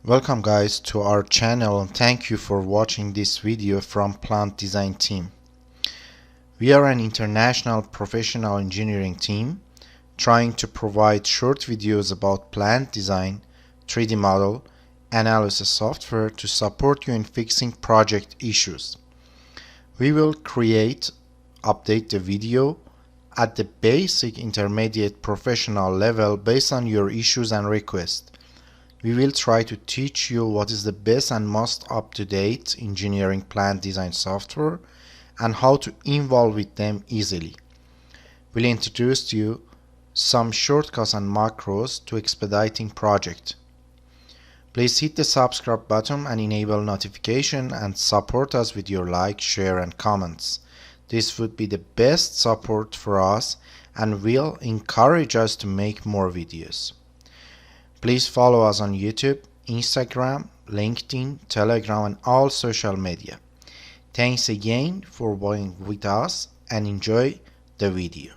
Welcome guys to our channel and thank you for watching this video from Plant Design team. We are an international professional engineering team trying to provide short videos about plant design, 3D model, analysis software to support you in fixing project issues. We will update the video at the basic, intermediate, professional level based on your issues and requests. We will try to teach you what is the best and most up-to-date engineering plant design software and how to involve with them easily. We'll introduce to you some shortcuts and macros to expediting project. Please hit the subscribe button and enable notification and support us with your like, share and comments. This would be the best support for us and will encourage us to make more videos. Please follow us on YouTube, Instagram, LinkedIn, Telegram and all social media. Thanks again for being with us and enjoy the video.